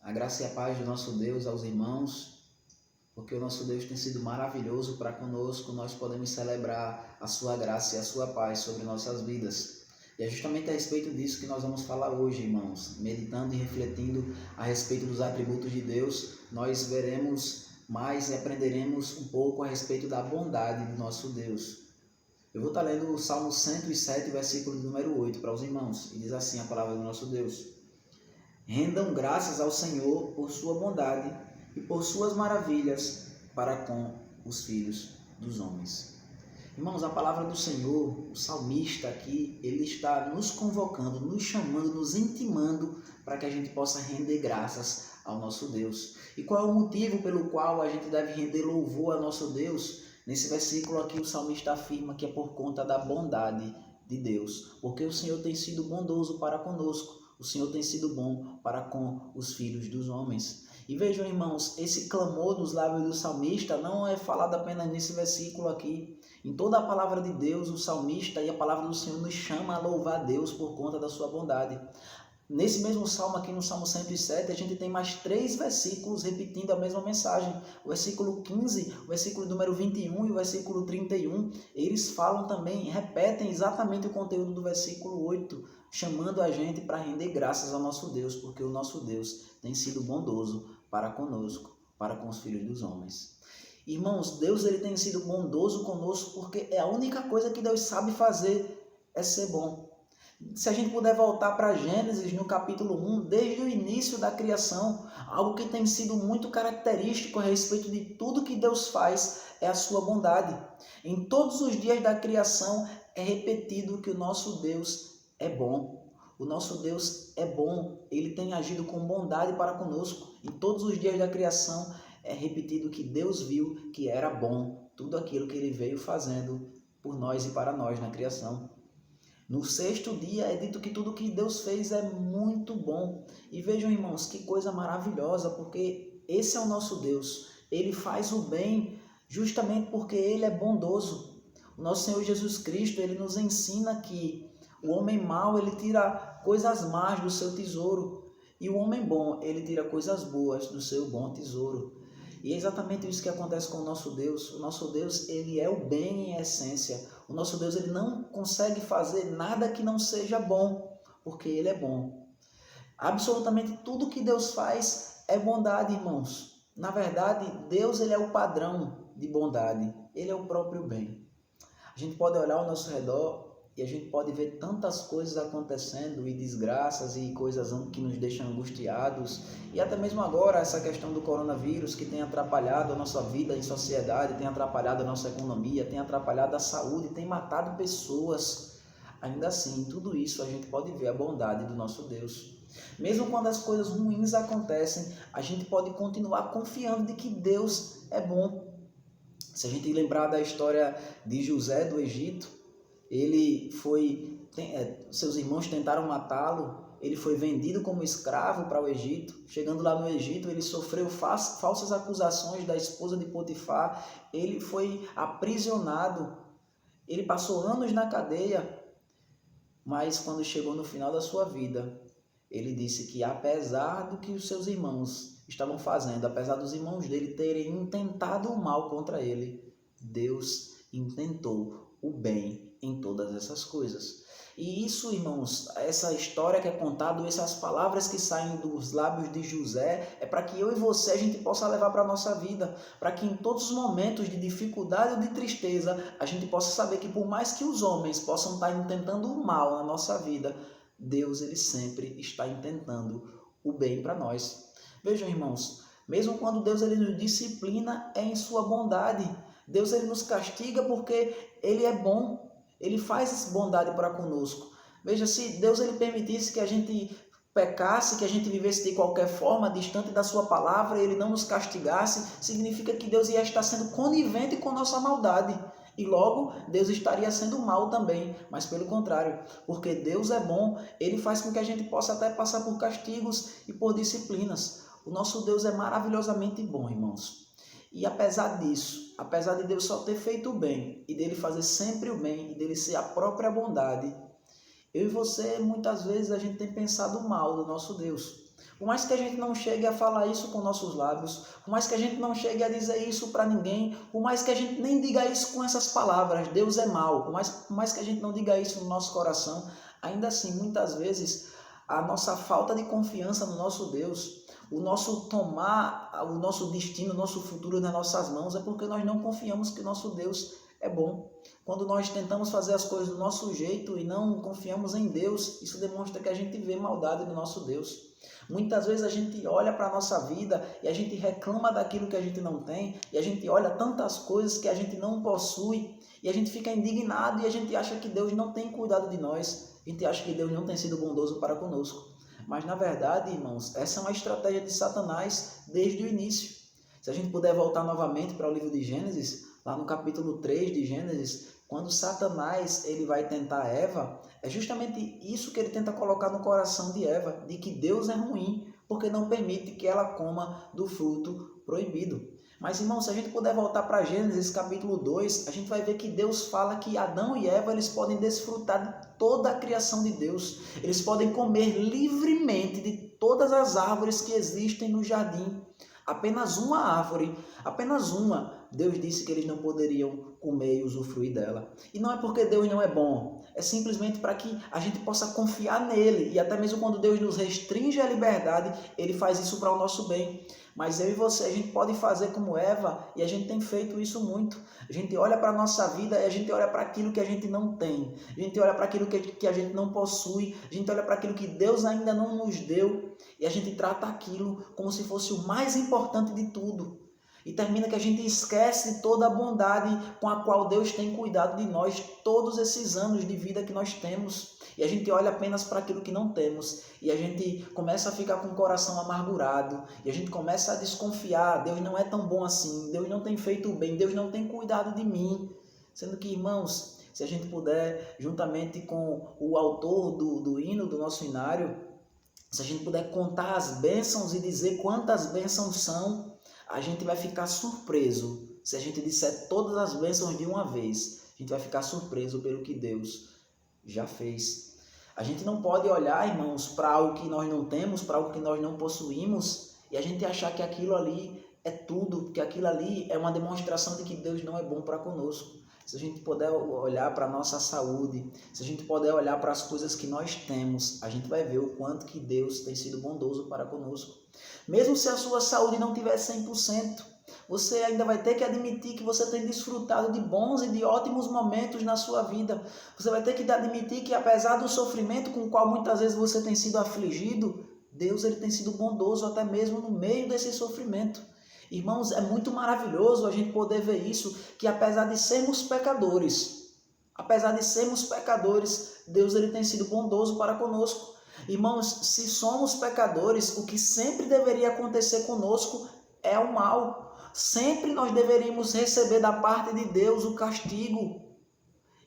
A graça e a paz do nosso Deus aos irmãos, porque o nosso Deus tem sido maravilhoso para conosco, nós podemos celebrar a sua graça e a sua paz sobre nossas vidas. E é justamente a respeito disso que nós vamos falar hoje, irmãos. Meditando e refletindo a respeito dos atributos de Deus, nós veremos mais e aprenderemos um pouco a respeito da bondade do nosso Deus. Eu vou estar lendo o Salmo 107, versículo número 8 para os irmãos, e diz assim a palavra do nosso Deus: Rendam graças ao Senhor por sua bondade e por suas maravilhas para com os filhos dos homens. Irmãos, a palavra do Senhor, o salmista aqui, ele está nos convocando, nos chamando, nos intimando para que a gente possa render graças ao nosso Deus. E qual é o motivo pelo qual a gente deve render louvor ao nosso Deus? Nesse versículo aqui o salmista afirma que é por conta da bondade de Deus, porque o Senhor tem sido bondoso para conosco, o Senhor tem sido bom para com os filhos dos homens. E vejam, irmãos, esse clamor dos lábios do salmista não é falado apenas nesse versículo aqui. Em toda a palavra de Deus, o salmista e a palavra do Senhor nos chama a louvar a Deus por conta da sua bondade. Nesse mesmo salmo aqui, no Salmo 107, a gente tem mais 3 versículos repetindo a mesma mensagem. O versículo 15, o versículo número 21 e o versículo 31, eles falam também, repetem exatamente o conteúdo do versículo 8, chamando a gente para render graças ao nosso Deus, porque o nosso Deus tem sido bondoso para conosco, para com os filhos dos homens. Irmãos, Deus ele tem sido bondoso conosco porque é a única coisa que Deus sabe fazer é ser bom. Se a gente puder voltar para Gênesis, no capítulo 1, desde o início da criação, algo que tem sido muito característico a respeito de tudo que Deus faz é a sua bondade. Em todos os dias da criação é repetido que o nosso Deus é bom. O nosso Deus é bom, ele tem agido com bondade para conosco. Em todos os dias da criação é repetido que Deus viu que era bom tudo aquilo que ele veio fazendo por nós e para nós na criação. No 6º dia é dito que tudo que Deus fez é muito bom. E vejam, irmãos, que coisa maravilhosa, porque esse é o nosso Deus. Ele faz o bem justamente porque ele é bondoso. O nosso Senhor Jesus Cristo, ele nos ensina que o homem mau, ele tira coisas más do seu tesouro. E o homem bom, ele tira coisas boas do seu bom tesouro. E é exatamente isso que acontece com o nosso Deus. O nosso Deus, ele é o bem em essência. O nosso Deus, ele não consegue fazer nada que não seja bom, porque ele é bom. Absolutamente tudo que Deus faz é bondade, irmãos. Na verdade, Deus, ele é o padrão de bondade. Ele é o próprio bem. A gente pode olhar ao nosso redor e a gente pode ver tantas coisas acontecendo, e desgraças e coisas que nos deixam angustiados. E até mesmo agora, essa questão do coronavírus que tem atrapalhado a nossa vida em sociedade, tem atrapalhado a nossa economia, tem atrapalhado a saúde, tem matado pessoas. Ainda assim, em tudo isso a gente pode ver a bondade do nosso Deus. Mesmo quando as coisas ruins acontecem, a gente pode continuar confiando de que Deus é bom. Se a gente lembrar da história de José do Egito, seus irmãos tentaram matá-lo, ele foi vendido como escravo para o Egito. Chegando lá no Egito, ele sofreu falsas acusações da esposa de Potifar, ele foi aprisionado, ele passou anos na cadeia, mas quando chegou no final da sua vida, ele disse que apesar do que os seus irmãos estavam fazendo, apesar dos irmãos dele terem intentado o mal contra ele, Deus intentou o bem em todas essas coisas. E isso, irmãos, essa história que é contada, essas palavras que saem dos lábios de José, é para que eu e você a gente possa levar para a nossa vida, para que em todos os momentos de dificuldade ou de tristeza, a gente possa saber que por mais que os homens possam estar intentando o mal na nossa vida, Deus ele sempre está intentando o bem para nós. Vejam, irmãos, mesmo quando Deus ele nos disciplina, é em sua bondade. Deus ele nos castiga porque ele é bom, ele faz bondade para conosco. Veja, se Deus ele permitisse que a gente pecasse, que a gente vivesse de qualquer forma, distante da sua palavra, ele não nos castigasse, significa que Deus ia estar sendo conivente com nossa maldade. E logo, Deus estaria sendo mal também, mas pelo contrário, porque Deus é bom, ele faz com que a gente possa até passar por castigos e por disciplinas. O nosso Deus é maravilhosamente bom, irmãos. E apesar disso, apesar de Deus só ter feito o bem, e dele fazer sempre o bem, e dele ser a própria bondade, eu e você, muitas vezes, a gente tem pensado mal do nosso Deus. Por mais que a gente não chegue a falar isso com nossos lábios, por mais que a gente não chegue a dizer isso para ninguém, por mais que a gente nem diga isso com essas palavras, Deus é mau, por mais que a gente não diga isso no nosso coração, ainda assim, muitas vezes, a nossa falta de confiança no nosso Deus, o nosso tomar o nosso destino, o nosso futuro nas nossas mãos, é porque nós não confiamos que o nosso Deus é bom. Quando nós tentamos fazer as coisas do nosso jeito e não confiamos em Deus, isso demonstra que a gente vê maldade no nosso Deus. Muitas vezes a gente olha para a nossa vida e a gente reclama daquilo que a gente não tem, e a gente olha tantas coisas que a gente não possui, e a gente fica indignado e a gente acha que Deus não tem cuidado de nós, a gente acha que Deus não tem sido bondoso para conosco. Mas na verdade, irmãos, essa é uma estratégia de Satanás desde o início. Se a gente puder voltar novamente para o livro de Gênesis, lá no capítulo 3 de Gênesis, quando Satanás ele vai tentar Eva, é justamente isso que ele tenta colocar no coração de Eva, de que Deus é ruim, porque não permite que ela coma do fruto proibido. Mas, irmão, se a gente puder voltar para Gênesis capítulo 2, a gente vai ver que Deus fala que Adão e Eva eles podem desfrutar de toda a criação de Deus. Eles podem comer livremente de todas as árvores que existem no jardim. Apenas uma árvore, apenas uma, Deus disse que eles não poderiam comer e usufruir dela. E não é porque Deus não é bom, é simplesmente para que a gente possa confiar nele. E até mesmo quando Deus nos restringe a liberdade, ele faz isso para o nosso bem. Mas eu e você, a gente pode fazer como Eva, e a gente tem feito isso muito. A gente olha para a nossa vida e a gente olha para aquilo que a gente não tem. A gente olha para aquilo que a gente não possui. A gente olha para aquilo que Deus ainda não nos deu. E a gente trata aquilo como se fosse o mais importante de tudo. E termina que a gente esquece toda a bondade com a qual Deus tem cuidado de nós todos esses anos de vida que nós temos. E a gente olha apenas para aquilo que não temos. E a gente começa a ficar com o coração amargurado. E a gente começa a desconfiar. Deus não é tão bom assim. Deus não tem feito o bem. Deus não tem cuidado de mim. Sendo que, irmãos, se a gente puder, juntamente com o autor do hino, do nosso hinário, se a gente puder contar as bênçãos e dizer quantas bênçãos são, a gente vai ficar surpreso. Se a gente disser todas as bênçãos de uma vez, a gente vai ficar surpreso pelo que Deus já fez. A gente não pode olhar, irmãos, para algo que nós não temos, para algo que nós não possuímos, e a gente achar que aquilo ali é tudo, que aquilo ali é uma demonstração de que Deus não é bom para conosco. Se a gente puder olhar para a nossa saúde, se a gente puder olhar para as coisas que nós temos, a gente vai ver o quanto que Deus tem sido bondoso para conosco. Mesmo se a sua saúde não tiver 100%, você ainda vai ter que admitir que você tem desfrutado de bons e de ótimos momentos na sua vida. Você vai ter que admitir que apesar do sofrimento com o qual muitas vezes você tem sido afligido, Deus ele tem sido bondoso até mesmo no meio desse sofrimento. Irmãos, é muito maravilhoso a gente poder ver isso, que apesar de sermos pecadores, Deus ele tem sido bondoso para conosco. Irmãos, se somos pecadores, o que sempre deveria acontecer conosco é o mal. Sempre nós deveríamos receber da parte de Deus o castigo.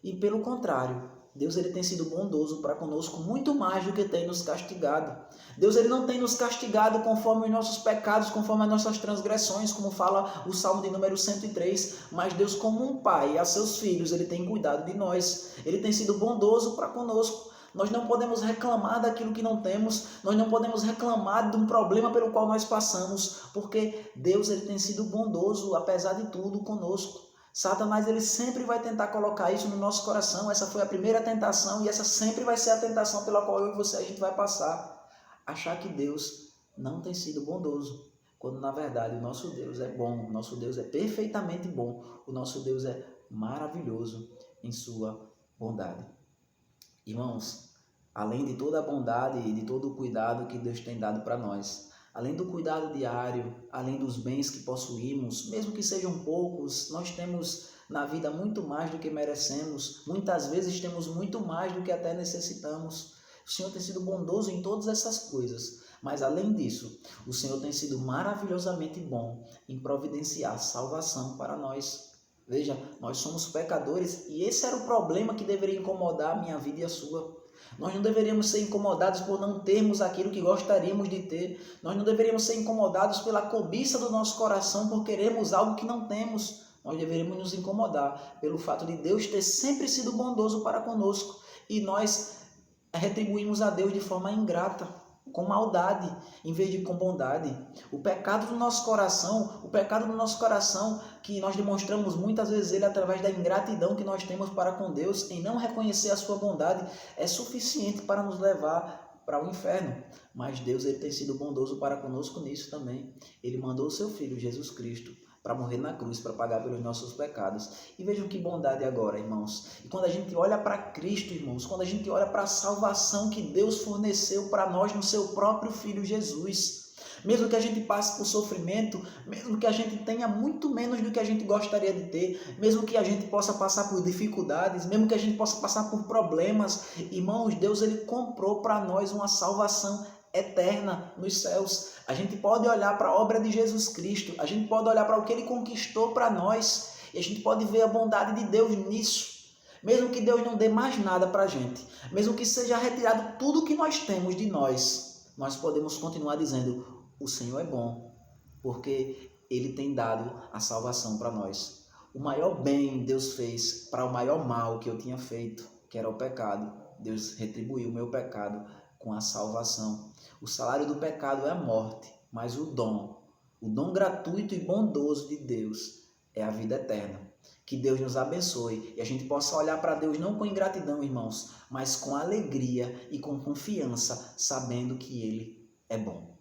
E pelo contrário, Deus ele tem sido bondoso para conosco muito mais do que tem nos castigado. Deus ele não tem nos castigado conforme os nossos pecados, conforme as nossas transgressões, como fala o Salmo de número 103, mas Deus como um pai a seus filhos, ele tem cuidado de nós. Ele tem sido bondoso para conosco. Nós não podemos reclamar daquilo que não temos, nós não podemos reclamar de um problema pelo qual nós passamos, porque Deus ele tem sido bondoso, apesar de tudo, conosco. Satanás ele sempre vai tentar colocar isso no nosso coração. Essa foi a primeira tentação e essa sempre vai ser a tentação pela qual eu e você a gente vai passar. Achar que Deus não tem sido bondoso, quando na verdade o nosso Deus é bom, o nosso Deus é perfeitamente bom, o nosso Deus é maravilhoso em sua bondade. Irmãos, além de toda a bondade e de todo o cuidado que Deus tem dado para nós, além do cuidado diário, além dos bens que possuímos, mesmo que sejam poucos, nós temos na vida muito mais do que merecemos. Muitas vezes temos muito mais do que até necessitamos. O Senhor tem sido bondoso em todas essas coisas. Mas além disso, o Senhor tem sido maravilhosamente bom em providenciar salvação para nós. Veja, nós somos pecadores e esse era o problema que deveria incomodar a minha vida e a sua. Nós não deveríamos ser incomodados por não termos aquilo que gostaríamos de ter. Nós não deveríamos ser incomodados pela cobiça do nosso coração por querermos algo que não temos. Nós deveríamos nos incomodar pelo fato de Deus ter sempre sido bondoso para conosco e nós retribuímos a Deus de forma ingrata. com maldade, em vez de com bondade. O pecado do nosso coração, que nós demonstramos muitas vezes ele através da ingratidão que nós temos para com Deus, em não reconhecer a sua bondade, é suficiente para nos levar para o inferno. Mas Deus, ele tem sido bondoso para conosco nisso também. Ele mandou o seu Filho, Jesus Cristo, para morrer na cruz, para pagar pelos nossos pecados. E vejam que bondade agora, irmãos. E quando a gente olha para Cristo, irmãos, quando a gente olha para a salvação que Deus forneceu para nós no seu próprio Filho Jesus, mesmo que a gente passe por sofrimento, mesmo que a gente tenha muito menos do que a gente gostaria de ter, mesmo que a gente possa passar por dificuldades, mesmo que a gente possa passar por problemas, irmãos, Deus, ele comprou para nós uma salvação eterna nos céus. A gente pode olhar para a obra de Jesus Cristo, a gente pode olhar para o que ele conquistou para nós, e a gente pode ver a bondade de Deus nisso. Mesmo que Deus não dê mais nada para a gente, mesmo que seja retirado tudo que nós temos de nós podemos continuar dizendo: o Senhor é bom, porque ele tem dado a salvação para nós. O maior bem Deus fez para o maior mal que eu tinha feito, que era o pecado. Deus retribuiu o meu pecado com a salvação. O salário do pecado é a morte, mas o dom gratuito e bondoso de Deus é a vida eterna. Que Deus nos abençoe e a gente possa olhar para Deus não com ingratidão, irmãos, mas com alegria e com confiança, sabendo que Ele é bom.